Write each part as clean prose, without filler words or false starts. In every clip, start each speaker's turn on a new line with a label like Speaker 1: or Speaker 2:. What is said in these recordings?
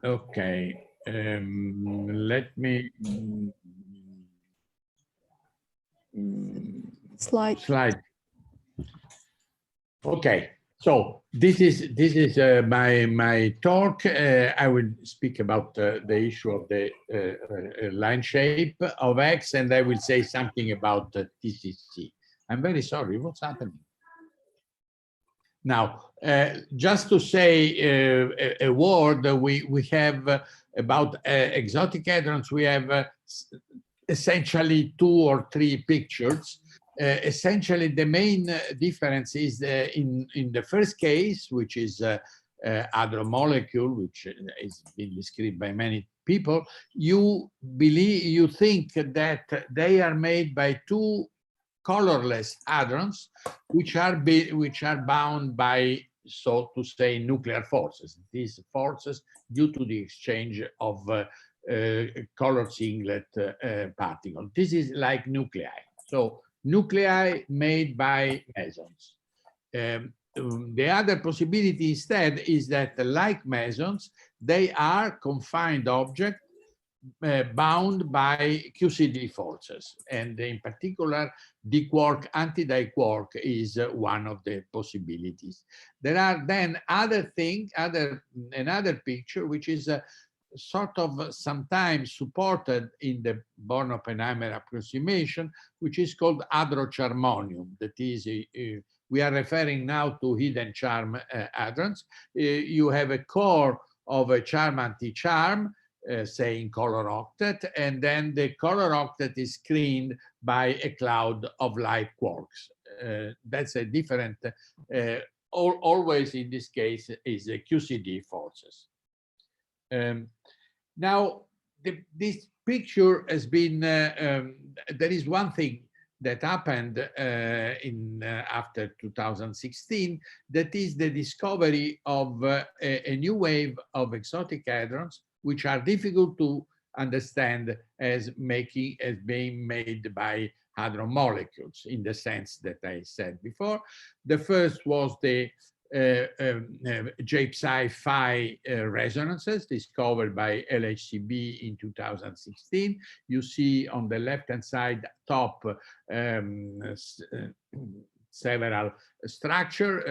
Speaker 1: Okay, let me slide. Okay, so this is my talk. I will speak about the issue of the line shape of X, and I will say something about TCC. I'm very sorry. What's happening? Now, just to say a word, we have about exotic hadrons. We have essentially 2 or 3 pictures. Essentially, the main difference is in the first case, which is hadron molecule, which is been described by many people. You think that they are made by 2 colorless hadrons, which are bound by, so to say, nuclear forces. These forces due to the exchange of color singlet particles. This is like nuclei. So nuclei made by mesons. The other possibility instead is that, like mesons, they are confined objects bound by QCD forces, and in particular, d-quark, anti-diquark is one of the possibilities. There are then another picture, which is sort of sometimes supported in the Born-Oppenheimer approximation, which is called hadrocharmonium. That is, we are referring now to hidden charm hadrons. You have a core of a charm-anti-charm, say in color octet, and then the color octet is screened by a cloud of light quarks. That's a different, always in this case is a QCD forces. Now, this picture has been, there is one thing that happened after 2016, that is the discovery of a new wave of exotic hadrons, which are difficult to understand as being made by hadron molecules in the sense that I said before. The first was the J-psi-Phi resonances discovered by LHCb in 2016. You see on the left-hand side top several structures,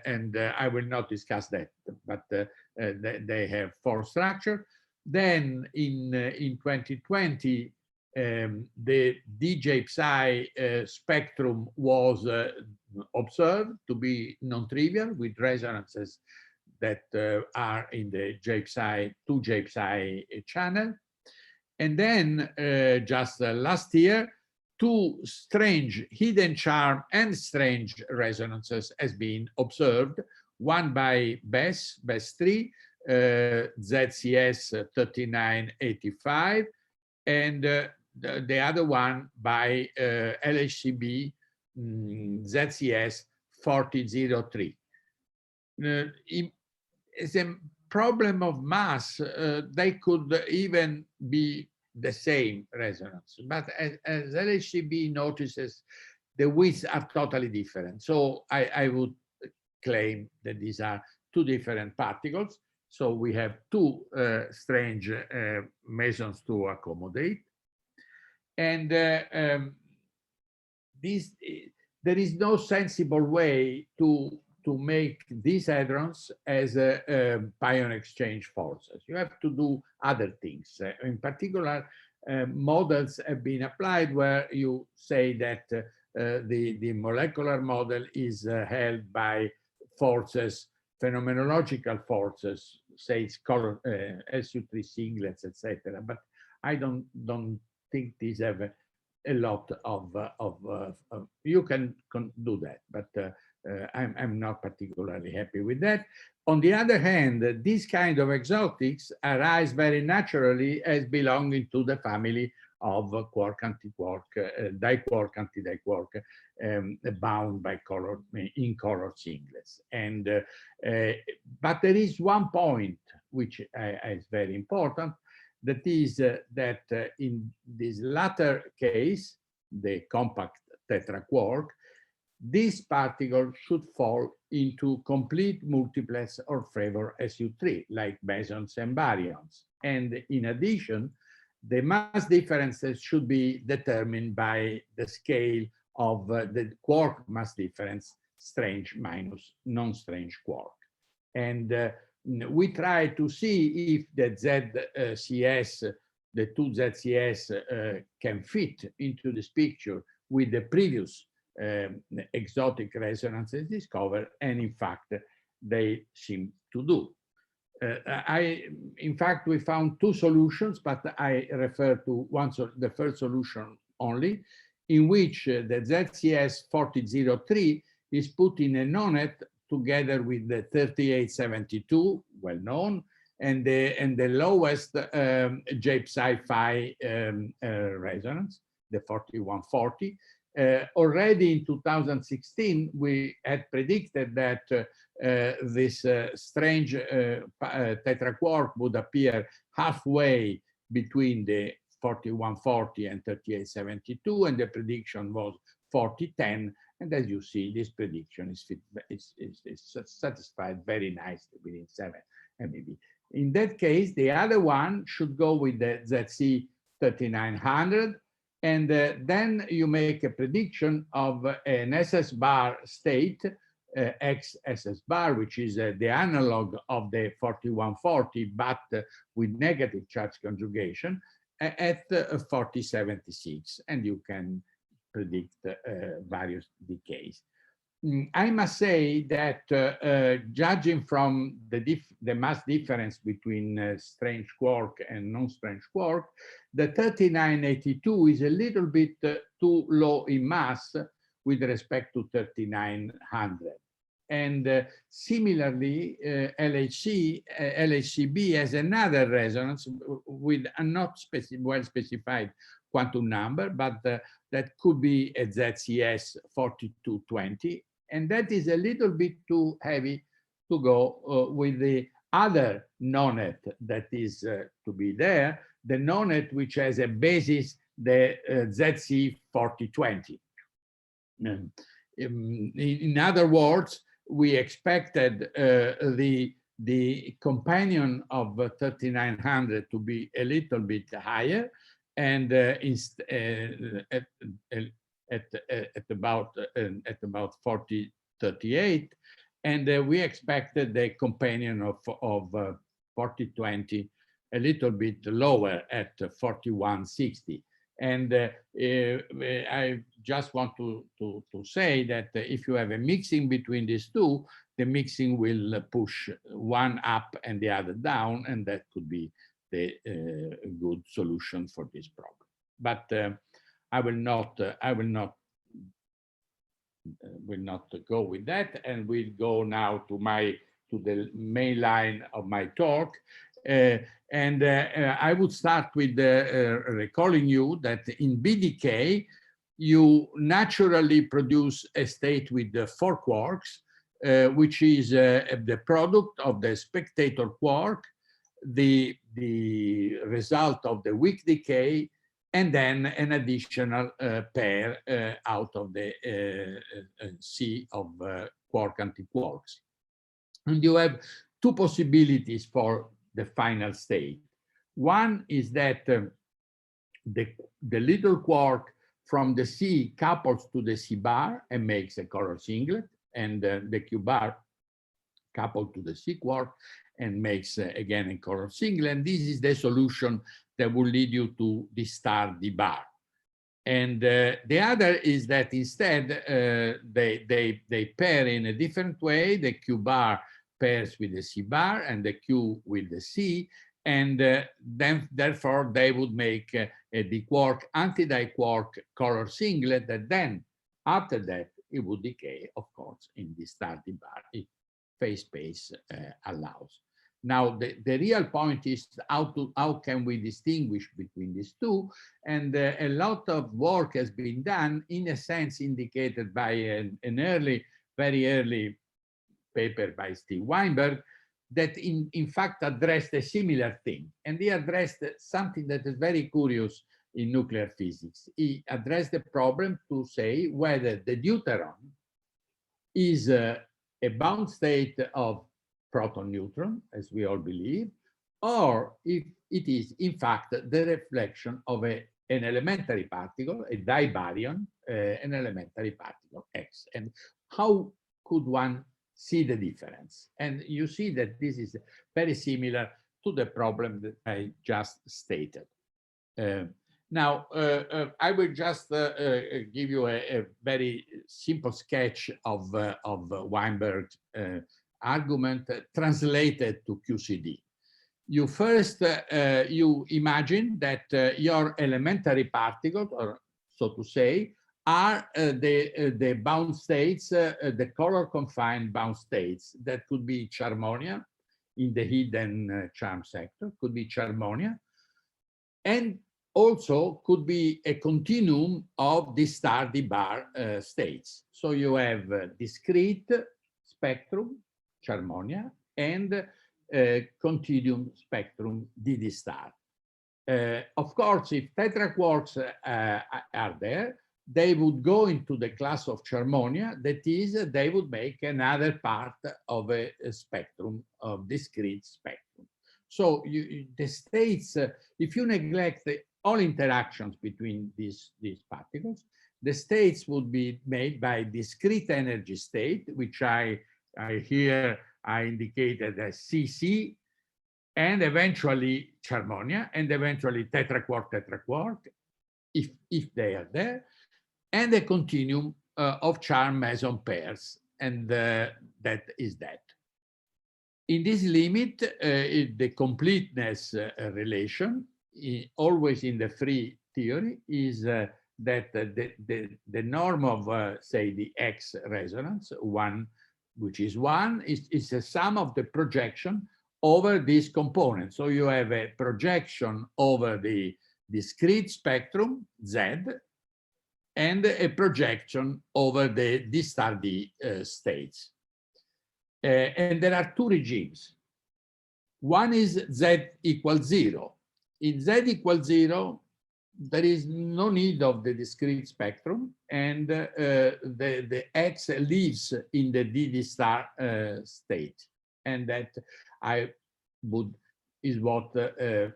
Speaker 1: and I will not discuss that, but they have 4 structures. Then in 2020, the DJ-psi spectrum was observed to be non-trivial with resonances that are in the J-psi, 2 J-psi channel. And then just last year, 2 strange hidden charm and strange resonances has been observed, one by BES3, ZCS 3985, and the other one by LHCb ZCS 4003. It's a problem of mass. They could even be the same resonance, but as LHCb notices, the widths are totally different. So I would claim that these are 2 different particles. So we have 2 strange mesons to accommodate. And there is no sensible way to make these hadrons as pion exchange forces. You have to do other things. In particular, models have been applied where you say that the molecular model is held by forces, phenomenological forces, say it's color SU3 singlets, etc. But I don't think these have a lot of you can do that, but I'm not particularly happy with that. On the other hand, these kind of exotics arise very naturally as belonging to the family of quark anti-quark, diquark anti-diquark, bound by color in color singlets. And but there is one point which is very important. That is that in this latter case, the compact tetraquark, this particle should fall into complete multiplets or flavor SU3, like mesons and baryons. And in addition, the mass differences should be determined by the scale of the quark mass difference, strange minus non-strange quark. And we try to see if the ZCS, the two ZCS can fit into this picture with the previous exotic resonances discovered, and in fact, they seem to do. In fact, we found two solutions, but I refer to the first solution only, in which the ZCS 4003 is put in a nonet together with the 3872, well known, and the lowest J-Psi-Phi resonance, the 4140. Already in 2016, we had predicted that this strange tetraquark would appear halfway between the 4140 and 3872, and the prediction was 4010. And as you see, this prediction is satisfied very nicely within 7 MeV. In that case, the other one should go with the ZC 3900. And then you make a prediction of an SS bar state, X SS bar, which is the analog of the 4140, but with negative charge conjugation at 4076. And you can predict various decays. I must say that judging from the mass difference between strange quark and non-strange quark, the 3982 is a little bit too low in mass with respect to 3900. And similarly, LHCb has another resonance with a not well-specified quantum number, but that could be a ZCS 4220. And that is a little bit too heavy to go with the other nonet that is to be there, the nonet which has a basis, the ZC 4020. In other words, we expected the companion of 3900 to be a little bit higher, and at about 4038, and we expected the companion of 4020 a little bit lower at 4160. And I just want to say that if you have a mixing between these two, the mixing will push one up and the other down, and that could be the good solution for this problem. But I will not go with that, and we'll go now to the main line of my talk. I would start with recalling you that in BDK, you naturally produce a state with the 4 quarks, which is the product of the spectator quark, the result of the weak decay, and then an additional pair out of the sea of quark antiquarks. And you have two possibilities for the final state. One is that the little quark from the C couples to the C bar and makes a color singlet, and the Q bar coupled to the C quark and makes again a color singlet. And this is the solution that will lead you to the star D bar. And the other is that instead they pair in a different way. The Q bar pairs with the C bar and the Q with the C, and then therefore they would make a D-quark anti-diquark color singlet that then after that it would decay, of course, in the star D bar if phase space allows. Now the real point is how can we distinguish between these two, and a lot of work has been done, in a sense indicated by an very early paper by Steve Weinberg that in fact addressed a similar thing. And he addressed something that is very curious in nuclear physics. He addressed the problem to say whether the deuteron is a bound state of proton-neutron, as we all believe, or if it is, in fact, the reflection of an elementary particle, a dibaryon, an elementary particle, X. And how could one see the difference? And you see that this is very similar to the problem that I just stated. Now, I will just give you a very simple sketch of Weinberg's argument translated to QCD. You first, you imagine that your elementary particles, or so to say, are the bound states, the color-confined bound states that could be charmonia in the hidden charm sector, could be charmonia, and also could be a continuum of the star-D-bar states. So you have discrete spectrum, charmonia, and continuum spectrum, D star. Of course, if tetraquarks are there, they would go into the class of charmonia. That is, they would make another part of a spectrum, of discrete spectrum. So the states, if you neglect all interactions between these particles, the states would be made by discrete energy state, which I indicated as CC, and eventually charmonia, and eventually tetraquark, if they are there, and a continuum of charm meson pairs, and that is that. In this limit, the completeness relation, always in the free theory, is that the norm of, say, the X resonance, 1, which is 1, is a sum of the projection over this component. So you have a projection over the discrete spectrum, Z, and a projection over the D star D states. And there are two regimes. One is Z equals 0. In Z equals 0, there is no need of the discrete spectrum, and the X lives in the D star state. And that is what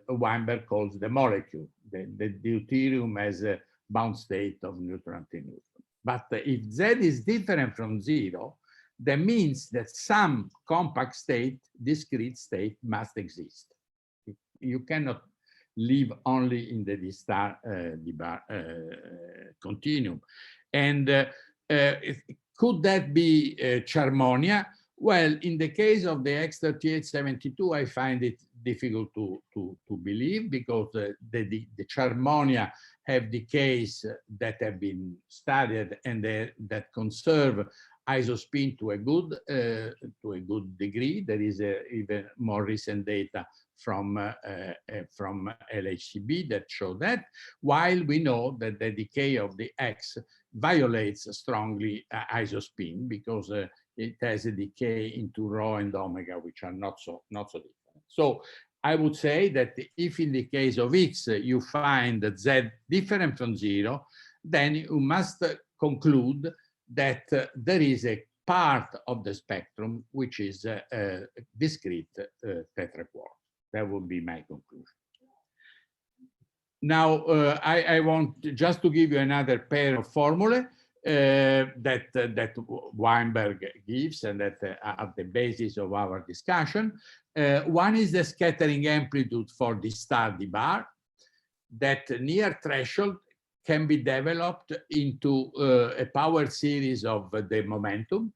Speaker 1: Weinberg calls the molecule. The deuterium as a bound state of neutron-antineutron. But if Z is different from 0, that means that some compact state, discrete state, must exist. You cannot live only in the D star D-bar continuum. And could that be charmonia? Well, in the case of the X3872, I find it difficult to believe, because the charmonia have decays that have been studied and that conserve isospin to a good degree. There is even more recent data from LHCb that show that, while we know that the decay of the X violates strongly isospin, because it has a decay into rho and omega, which are not so different. So I would say that if in the case of X you find that Z different from 0, then you must conclude that there is a part of the spectrum which is discrete tetraquark. That would be my conclusion. Now, I want just to give you another pair of formulae that Weinberg gives and that are the basis of our discussion. One is the scattering amplitude for the star D-bar, that near threshold can be developed into a power series of the momentum,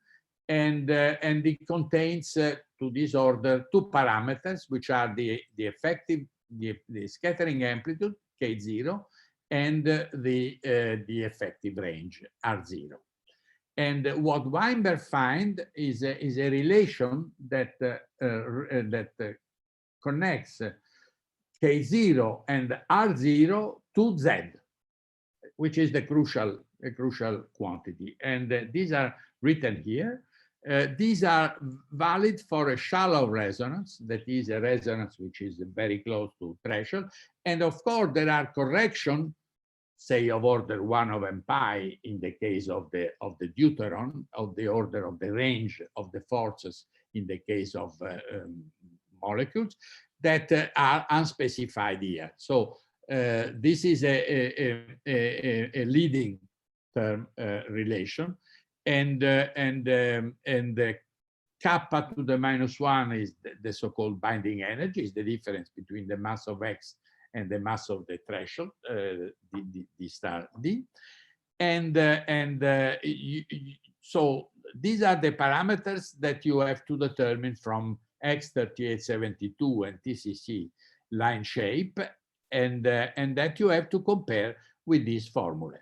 Speaker 1: and it contains to this order two parameters, which are the effective, the scattering amplitude, K0, and the effective range, R0. And what Weinberg finds is a relation that connects K0 and R0 to Z, which is the crucial quantity. And these are written here. These are valid for a shallow resonance, that is a resonance which is very close to threshold. And of course, there are corrections say of order 1 of m pi in the case of the deuteron, of the order of the range of the forces in the case of molecules that are unspecified here. So this is a leading term relation, and the kappa to the -1 is the so-called binding energy, is the difference between the mass of X and the mass of the threshold, d star D. So these are the parameters that you have to determine from X3872 and TCC line shape, and that you have to compare with this formula.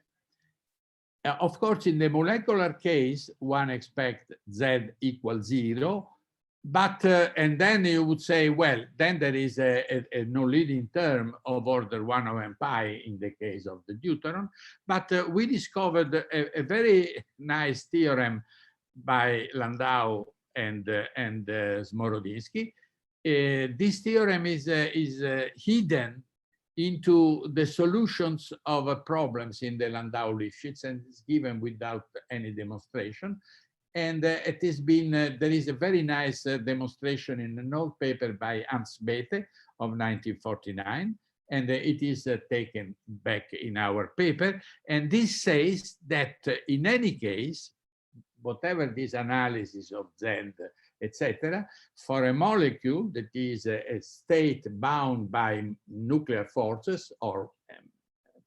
Speaker 1: Of course, in the molecular case, one expects Z equals 0, but and then you would say, well, then there is a no-leading term of order 1 of m pi in the case of the deuteron. But we discovered a very nice theorem by Landau and Smorodinsky. This theorem is hidden into the solutions of problems in the Landau-Lifshitz, and it's given without any demonstration. And it has been, there is a very nice demonstration in an old paper by Hans Bethe of 1949, and it is taken back in our paper. And this says that in any case, whatever this analysis of Z, etc., for a molecule that is a state bound by nuclear forces or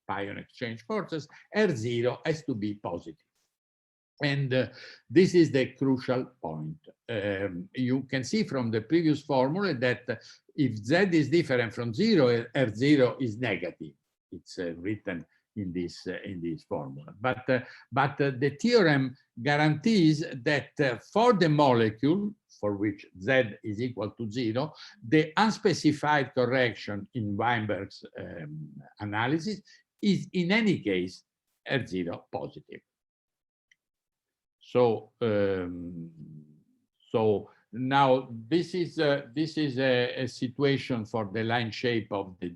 Speaker 1: pion exchange forces, R0 has to be positive. And this is the crucial point. You can see from the previous formula that if Z is different from 0, R0 is negative. It's written in this formula. But the theorem guarantees that for the molecule for which Z is equal to 0, the unspecified correction in Weinberg's analysis is in any case R0 positive. So now this is a situation for the line shape of the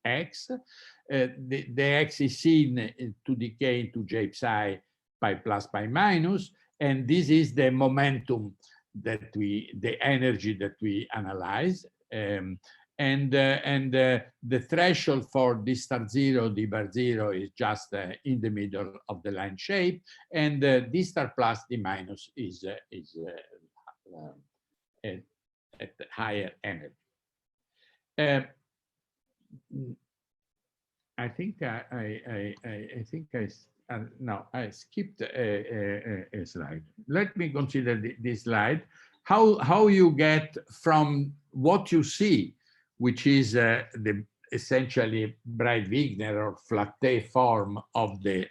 Speaker 1: X. The X is seen to decay into J psi pi plus pi minus, and this is the momentum that the energy that we analyze. The threshold for d star 0, d bar 0 is just in the middle of the line shape, and d star plus, d minus is at higher energy. I think I skipped a slide. Let me consider this slide. How you get from what you see, which is the essentially Breit-Wigner or Flatte form of the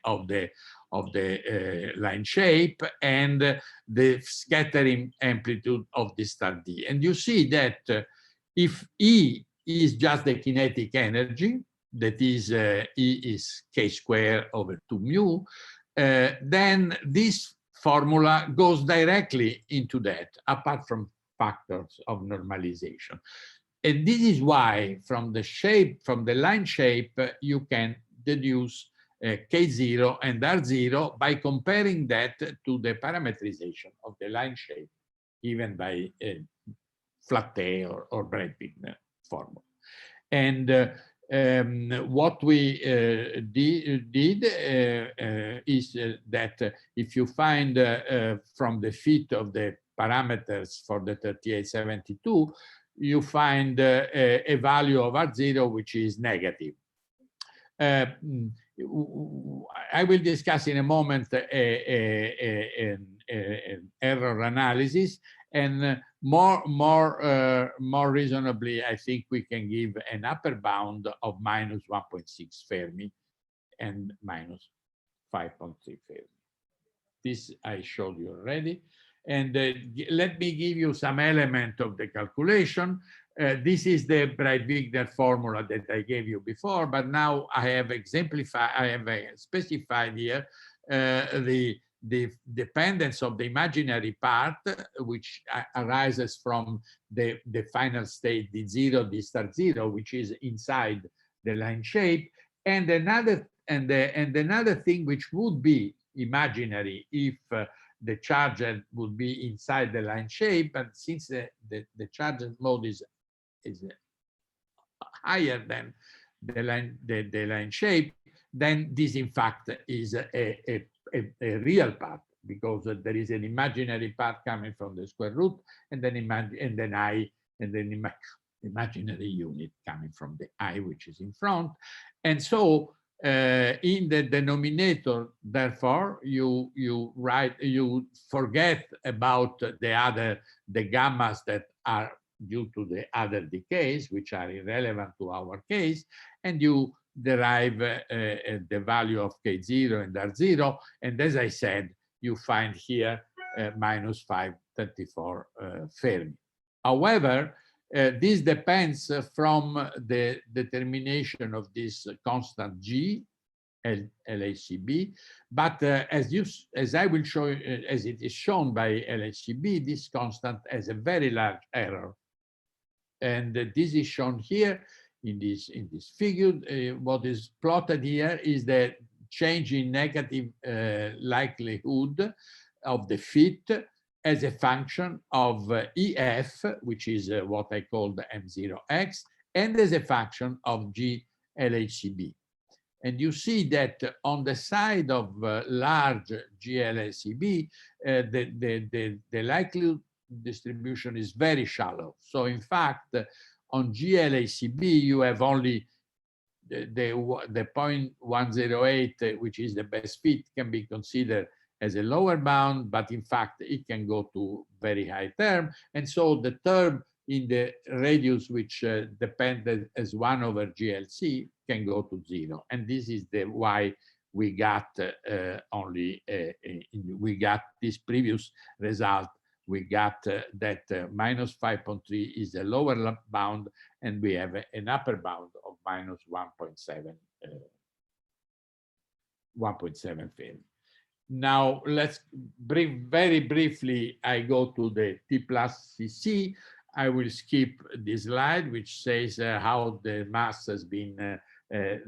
Speaker 1: line shape, and the scattering amplitude of the star D. And you see that if E is just the kinetic energy, that is E is k squared over 2 mu, then this formula goes directly into that, apart from factors of normalization. And this is why from the line shape, you can deduce K0 and R0 by comparing that to the parametrization of the line shape given by Flatte or Breit-Wigner formula. And what we did is that if you find from the fit of the parameters for the 3872, you find a value of R0 which is negative. I will discuss in a moment an error analysis, and more reasonably, I think we can give an upper bound of minus 1.6 Fermi and minus 5.3 Fermi. This I showed you already. And let me give you some element of the calculation. This is the Breit-Wigner formula that I gave you before, but now I have specified here the dependence of the imaginary part, which arises from the final state d0, d star 0, which is inside the line shape, And another thing which would be imaginary if the charger would be inside the line shape, but since the charger mode is higher than the line shape, then this in fact is a real part, because there is an imaginary part coming from the square root, and then imaginary unit coming from the I, which is in front. And so in the denominator, therefore, you forget about the gammas that are due to the other decays, which are irrelevant to our case, and you derive the value of K0 and R0. And as I said, you find here minus 534 Fermi. However, this depends from the determination of this constant G, LHCb, but as I will show you, as it is shown by LHCb, this constant has a very large error. And this is shown here in this figure. What is plotted here is the change in negative likelihood of the fit as a function of EF, which is what I call the M0X, and as a function of G LHCb. And you see that on the side of large GLHCb, the likelihood distribution is very shallow. So in fact, on GLHCb, you have only the 0.108, which is the best fit, can be considered as a lower bound, but in fact, it can go to very high term. And so the term in the radius, which depended as 1 over GLC, can go to 0. And this is why we got we got this previous result. We got that minus 5.3 is a lower bound, and we have an upper bound of minus 1.7 Fermi. Now, let's very briefly, I go to the T plus CC. I will skip this slide, which says how the mass has been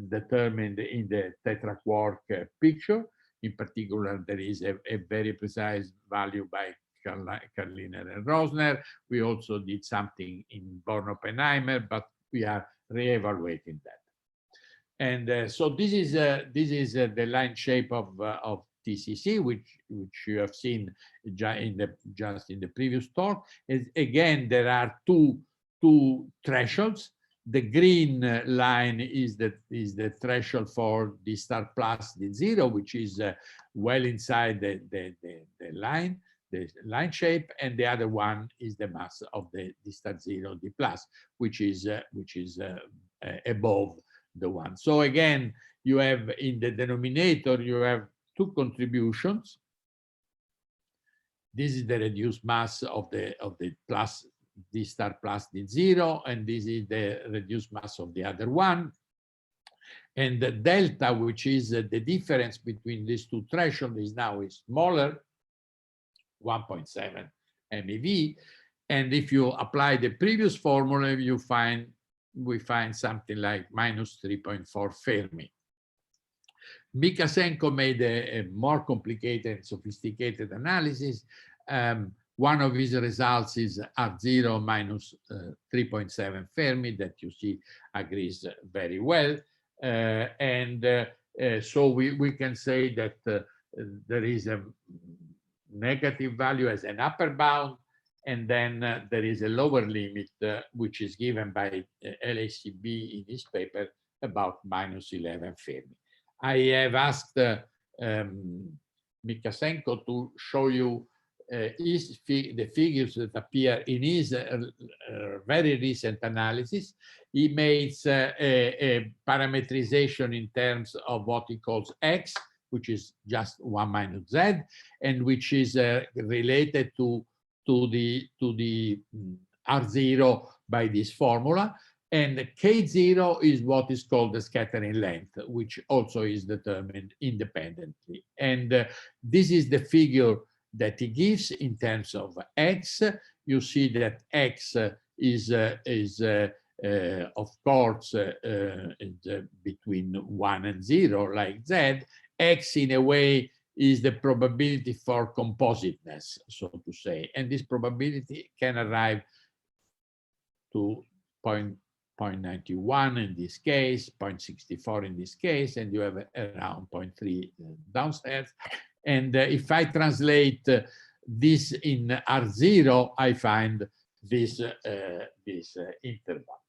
Speaker 1: determined in the tetraquark picture. In particular, there is a very precise value by Karliner and Rosner. We also did something in Born-Oppenheimer, but we are re-evaluating that. And so this is the line shape of TCC, which you have seen just in the previous talk. Again, there are two thresholds. The green line is the threshold for D star plus D0, which is well inside the line shape, and the other one is the mass of the D star 0 D plus, which is above the one. So again, you have in the denominator, you have two contributions. This is the reduced mass of the plus D star plus D0, and this is the reduced mass of the other one. And the delta, which is the difference between these two thresholds, is now smaller, 1.7 MeV. And if you apply the previous formula, we find something like minus 3.4 Fermi. Mikasenko made a more complicated and sophisticated analysis. One of his results is R0 minus 3.7 Fermi, that you see agrees very well. So we can say that there is a negative value as an upper bound, and then there is a lower limit, which is given by LHCb in his paper, about minus 11 Fermi. I have asked Mikasenko to show you the figures that appear in his very recent analysis. He makes a parametrization in terms of what he calls X, which is just 1 minus Z, and which is related to the R0 by this formula. And K0 is what is called the scattering length, which also is determined independently. And this is the figure that he gives in terms of X. You see that X is of course, between 1 and 0, like Z. X, in a way, is the probability for compositeness, so to say. And this probability can arrive to 0.91 in this case, 0.64 in this case, and you have around 0.3 downstairs. And if I translate this in R0, I find this interval.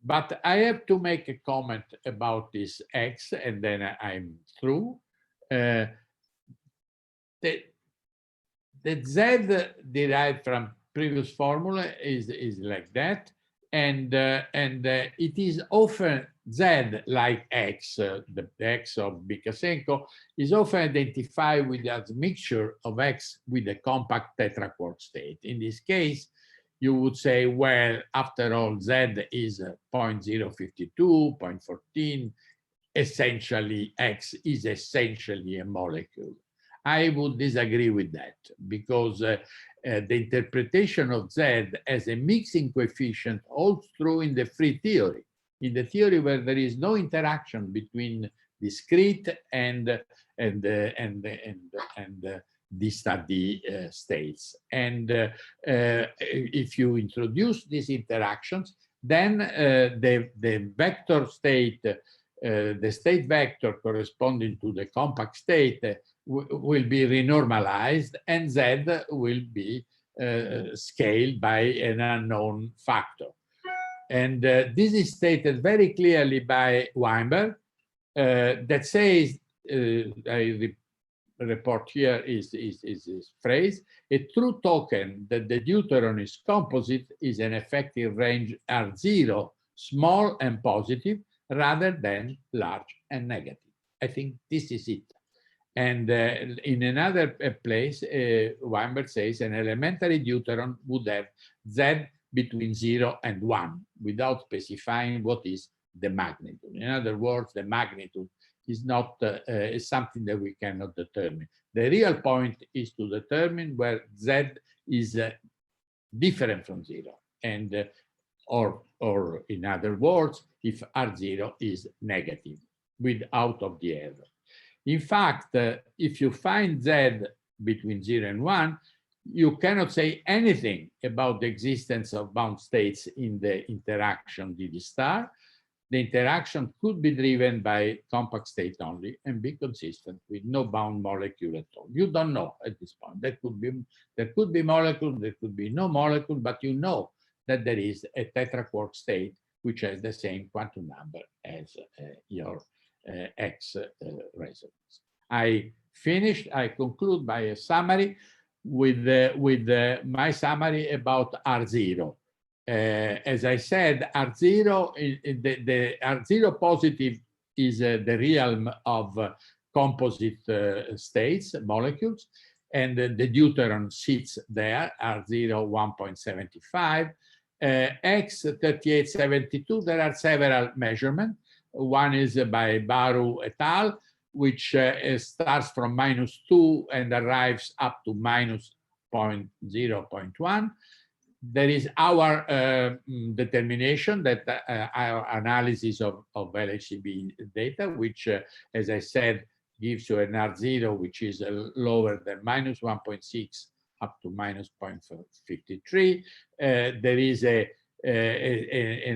Speaker 1: But I have to make a comment about this X, and then I'm through. The Z derived from previous formula is like that, and it is often Z, like X, the X of Bikasenko, is often identified with as mixture of X with a compact tetraquark state. In this case, you would say, well, after all, Z is 0.052, 0.14. Essentially, X is essentially a molecule. I would disagree with that, because the interpretation of Z as a mixing coefficient holds true in the free theory, in the theory where there is no interaction between discrete and d-study states. And if you introduce these interactions, then the vector state, the state vector corresponding to the compact state will be renormalized, and Z will be scaled by an unknown factor. And this is stated very clearly by Weinberg, that says, I report here is this phrase: a true token that the deuteron is composite is an effective range R0, small and positive, rather than large and negative. I think this is it. And in another place, Weinberg says an elementary deuteron would have Z between 0 and 1 without specifying what is the magnitude. In other words, the magnitude is not is something that we cannot determine. The real point is to determine where Z is different from 0, and or in other words, if R0 is negative without of the error. In fact, if you find Z between 0 and 1, you cannot say anything about the existence of bound states in the interaction DD star. The interaction could be driven by compact state only and be consistent with no bound molecule at all. You don't know at this point. There could be molecule, there could be no molecule, but you know that there is a tetraquark state which has the same quantum number as your X resonance. I finished. I conclude by a summary with my summary about R0. As I said, R0, the R0 positive is the realm of composite states, molecules, and the deuteron sits there, R0 1.75. X3872, there are several measurements. One is by Baru et al., which starts from -2 and arrives up to -0.1. There is our determination that our analysis of LHCb data, which, as I said, gives you an R0 which is lower than -1.6 up to -0.53. There is an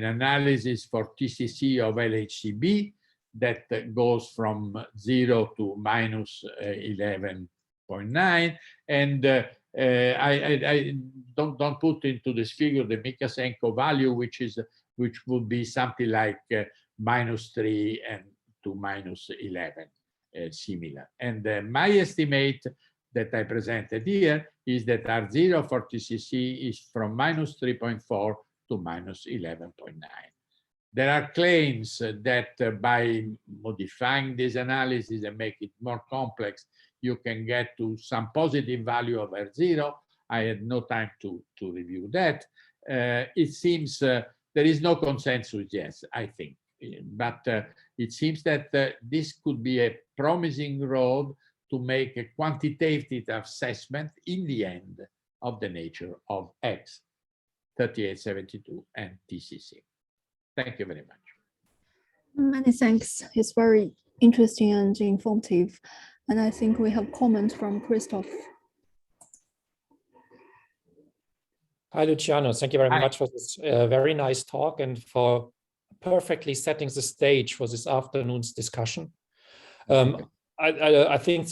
Speaker 1: analysis for TCC of LHCb that goes from 0 to -11.9, and I don't put into this figure the Bikasenko value, which would be something like -3 and to -11, similar. And my estimate that I presented here is that R0 for TCC is from -3.4 to -11.9. There are claims that by modifying this analysis and make it more complex, you can get to some positive value of R0. I had no time to review that. It seems there is no consensus yet, I think. But it seems that this could be a promising road to make a quantitative assessment in the end of the nature of X. 3872 and TCC. Thank you very much.
Speaker 2: Many thanks. It's very interesting and informative. And I think we have comments from Christoph.
Speaker 3: Hi, Luciano. Thank you very much for this very nice talk and for perfectly setting the stage for this afternoon's discussion. I think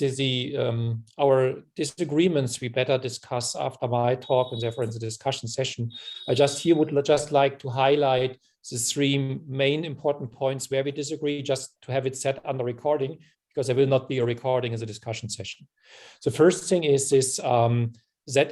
Speaker 3: our disagreements we better discuss after my talk and therefore in the discussion session. I would just like to highlight the three main important points where we disagree, just to have it set under recording, because there will not be a recording in the discussion session. The first thing is this Z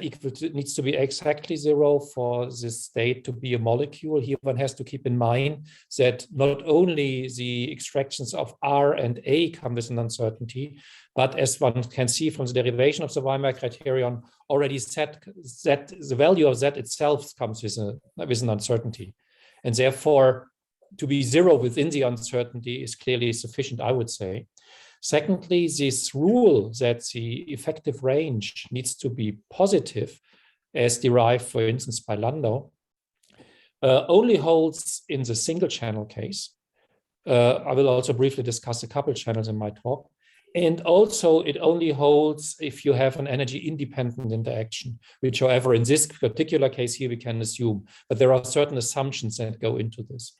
Speaker 3: needs to be exactly 0 for this state to be a molecule. Here one has to keep in mind that not only the extractions of R and A come with an uncertainty, but as one can see from the derivation of the Weimar criterion, already the value of Z itself comes with an uncertainty. And therefore, to be 0 within the uncertainty is clearly sufficient, I would say. Secondly, this rule that the effective range needs to be positive, as derived, for instance, by Landau, only holds in the single channel case. I will also briefly discuss a couple channels in my talk. And also it only holds if you have an energy independent interaction, which however, in this particular case here, we can assume, but there are certain assumptions that go into this.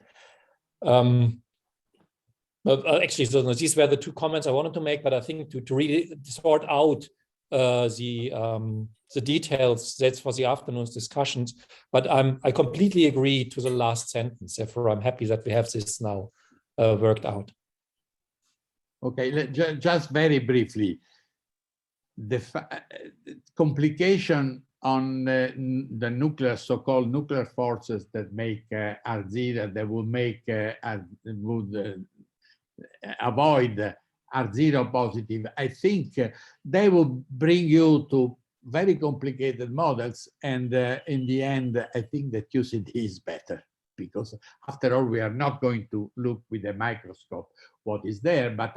Speaker 3: Actually, so these were the two comments I wanted to make, but I think to really sort out the details, that's for the afternoon's discussions. But I completely agree to the last sentence. Therefore, I'm happy that we have this now worked out.
Speaker 1: Okay, just very briefly, the complication on the nuclear, so-called nuclear forces that make R0, that would make avoid R0 positive, I think they will bring you to very complicated models. And in the end, I think that QCD is better, because after all, we are not going to look with a microscope what is there, but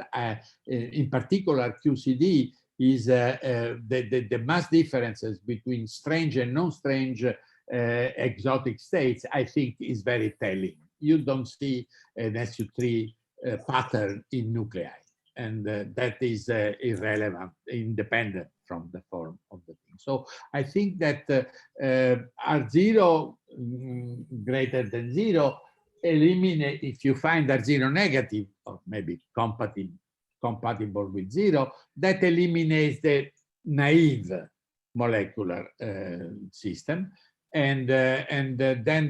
Speaker 1: in particular, QCD is the mass differences between strange and non-strange exotic states, I think is very telling. You don't see an SU3 pattern in nuclei, and that is irrelevant, independent from the form of the thing. So I think that R0 greater than 0 eliminate, if you find R0 negative, or maybe compatible with 0, that eliminates the naive molecular system, and then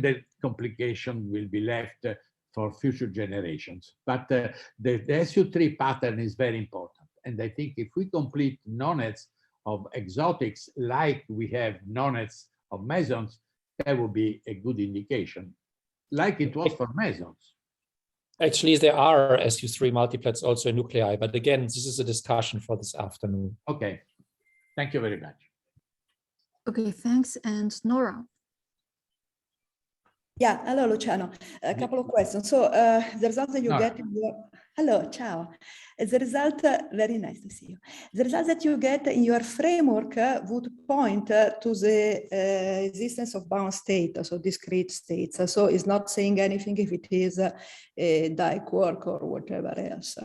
Speaker 1: the complication will be left for future generations. But the SU3 pattern is very important. And I think if we complete nonets of exotics like we have nonets of mesons, that would be a good indication, like it was for mesons.
Speaker 3: Actually, there are SU3 multiplets also in nuclei, but again, this is a discussion for this afternoon.
Speaker 1: Okay, thank you very much.
Speaker 2: Okay, thanks. And Nora.
Speaker 4: Yeah, hello, Luciano. A couple of questions. So the result that you get in your... Hello, ciao. The result, very nice to see you. The result that you get in your framework would point to the existence of bound state, so discrete states. So it's not saying anything if it is a die-quark or whatever else.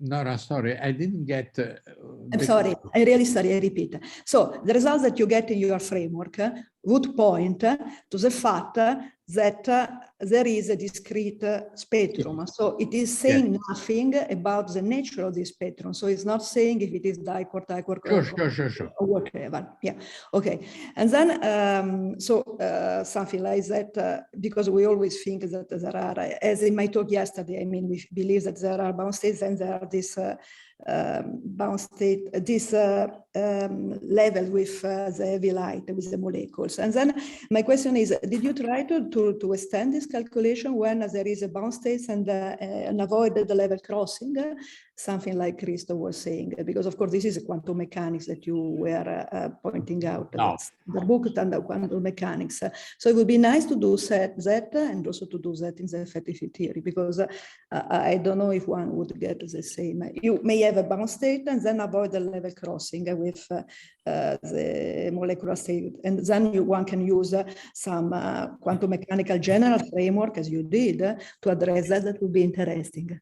Speaker 1: Nora, sorry, I didn't get...
Speaker 4: I'm sorry, I'm really sorry, I repeat. So the results that you get in your framework would point to the fact that there is a discrete spectrum. So it is saying nothing about the nature of this spectrum. So it's not saying if it is die-quark,
Speaker 1: sure.
Speaker 4: or whatever. Yeah, okay. And then, something like that, because we always think that there are, as in my talk yesterday, I mean, we believe that there are bound states and there are this bound state, this level with the heavy light, with the molecules. And then my question is, did you try to extend this calculation when there is a bound state and avoid the level crossing, something like Christo was saying? Because of course, this is a quantum mechanics that you were pointing out.
Speaker 1: No.
Speaker 4: The book and the quantum mechanics. So it would be nice to do that and also to do that in the effective theory, because I don't know if one would get the same. You may have a bound state and then avoid the level crossing with the molecular state. And then one can use some quantum mechanical general framework, as you did, to address that. That would be interesting.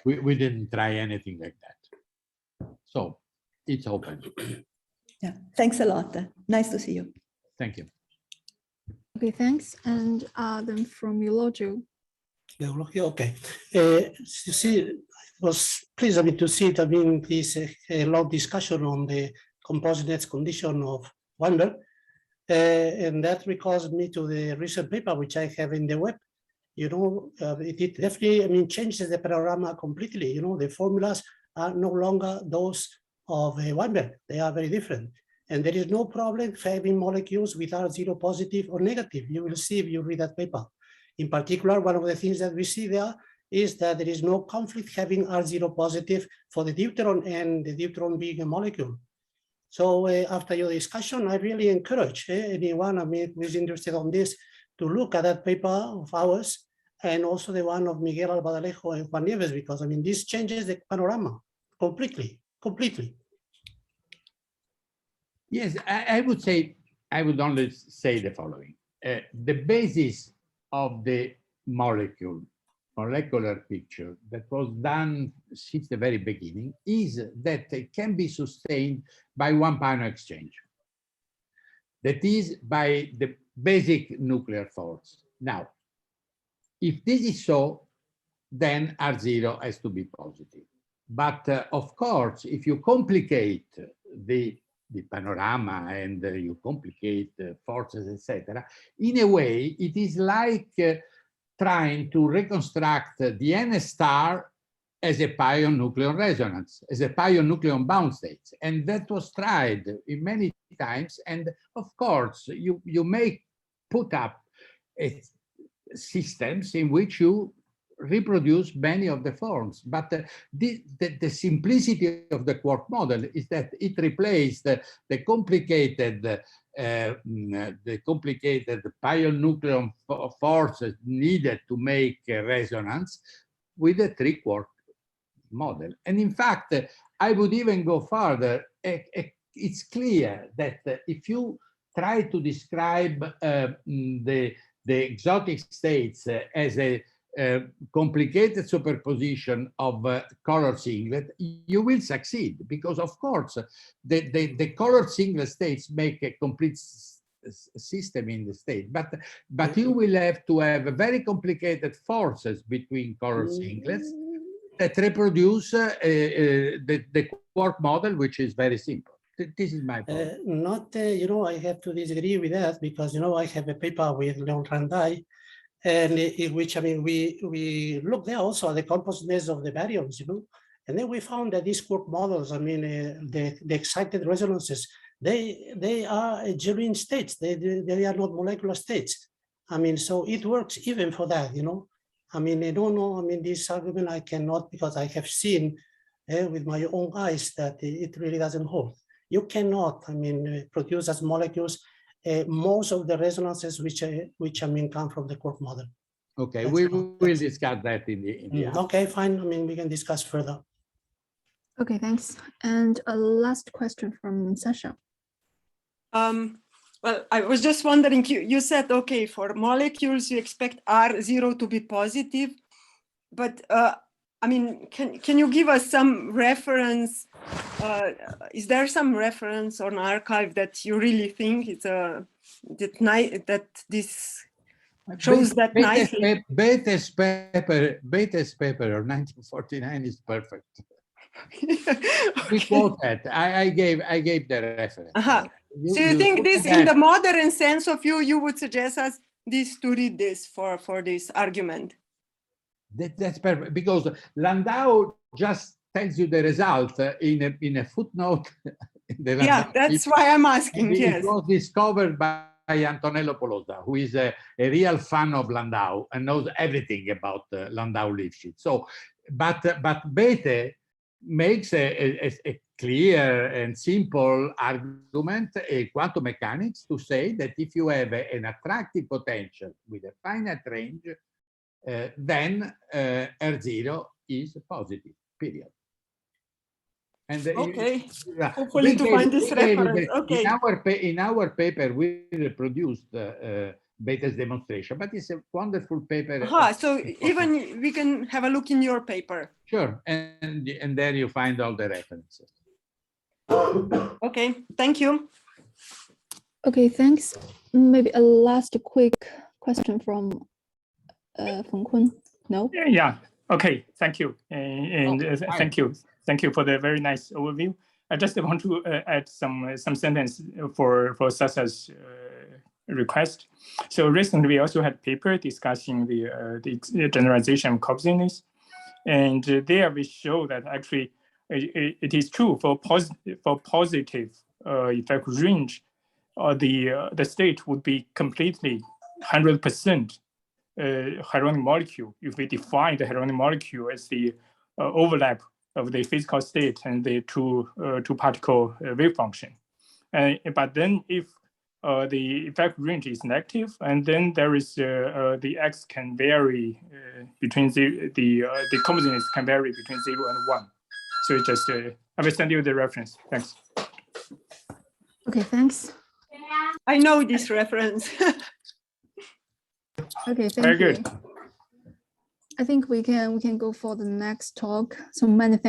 Speaker 1: We didn't try anything like that. So it's open.
Speaker 4: Yeah, thanks a lot. Nice to see you.
Speaker 1: Thank you.
Speaker 2: Okay, thanks. And then from Eulogio.
Speaker 5: Okay. You see, I was pleased to see it. I mean, this long discussion on the composite condition of Weinberg. And that recalls me to the recent paper which I have in the web. You know, it definitely, I mean, changes the panorama completely. You know, the formulas are no longer those of Weinberg. They are very different. And there is no problem having molecules with R0 positive or negative. You will see if you read that paper. In particular, one of the things that we see there is that there is no conflict having R0 positive for the deuteron and the deuteron being a molecule. So after your discussion, I really encourage anyone, I mean, who is interested on this to look at that paper of ours and also the one of Miguel Albadalejo and Juan Nieves, because I mean, this changes the panorama completely.
Speaker 1: Yes, I would say, I would only say the following. The basis of the molecular picture that was done since the very beginning is that it can be sustained by one pion exchange. That is by the basic nuclear force. Now, if this is so, then R0 has to be positive. But of course, if you complicate the panorama and you complicate forces, etc., in a way, it is like trying to reconstruct the N star as a pion nucleon resonance, as a pion nucleon bound states. And that was tried in many times. And of course, you may put up systems in which you reproduce many of the forms, but the simplicity of the quark model is that it replaced the complicated pion nucleon forces needed to make resonance with a 3-quark model. And in fact, I would even go further. It's clear that if you try to describe the exotic states as a complicated superposition of color singlet, you will succeed, because of course the color singlet states make a complete system in the state, but you will have to have very complicated forces between color singlets that reproduce the quark model, which is very simple. This is my point.
Speaker 5: You know, I have to disagree with that, because, you know, I have a paper with Leon Randai, and in which, I mean, we looked there also at the compositeness of the baryons, you know, and then we found that these quark models, I mean, the excited resonances, they are genuine states. They are not molecular states. I mean, so it works even for that, you know. I mean, I don't know. I mean, this argument I cannot, because I have seen with my own eyes that it really doesn't hold. You cannot, I mean, produce as molecules most of the resonances which I mean come from the quark model.
Speaker 1: Okay, we will discuss that in the
Speaker 5: okay, fine. I mean, we can discuss further.
Speaker 2: Okay, thanks. And a last question from Sasha.
Speaker 6: Well, I was just wondering, you said, okay, for molecules, you expect R0 to be positive, but I mean, can you give us some reference? Is there some reference on archive that you really think it's that this shows that nicely?
Speaker 1: Bete's paper of 1949 is perfect. We quote that. I gave the reference.
Speaker 6: So you think this, in the modern sense of you would suggest us this to read this for this argument?
Speaker 1: That's perfect, because Landau just tells you the result in a footnote.
Speaker 6: Yeah, that's why I'm asking. Yes,
Speaker 1: it was discovered by Antonello Polosa, who is a real fan of Landau and knows everything about Landau-Lifshitz. So, but Bethe makes a clear and simple argument in quantum mechanics to say that if you have an attractive potential with a finite range, then R0 is positive, period. And
Speaker 6: Okay.
Speaker 1: yeah,
Speaker 6: Hopefully to find this
Speaker 1: we gave
Speaker 6: reference. Okay.
Speaker 1: in our paper, we reproduced Beta's demonstration, but it's a wonderful paper.
Speaker 6: So even we can have a look in your paper.
Speaker 1: Sure, and there you find all the references.
Speaker 6: Okay, thank you.
Speaker 2: Okay, thanks. Maybe a last quick question from Kun. No?
Speaker 7: Yeah. Okay. Thank you. And
Speaker 1: hi.
Speaker 7: Thank you for the very nice overview. I just want to add some sentence for Sasa's request. So recently, we also had a paper discussing the generalization of cohesiveness, and there we show that actually it is true for positive effect range, the state would be completely 100% hadronic molecule if we define the hadronic molecule as the overlap of the physical state and the two particle wave function. But then if the effect range is negative, and then there is the x can vary between the cohesiveness can vary between 0 and 1. So it just I will send you the reference. Thanks.
Speaker 2: Okay, thanks.
Speaker 6: I know this reference.
Speaker 2: Okay, thank
Speaker 7: Very
Speaker 2: you.
Speaker 7: good.
Speaker 2: I think we can go for the next talk. So many thanks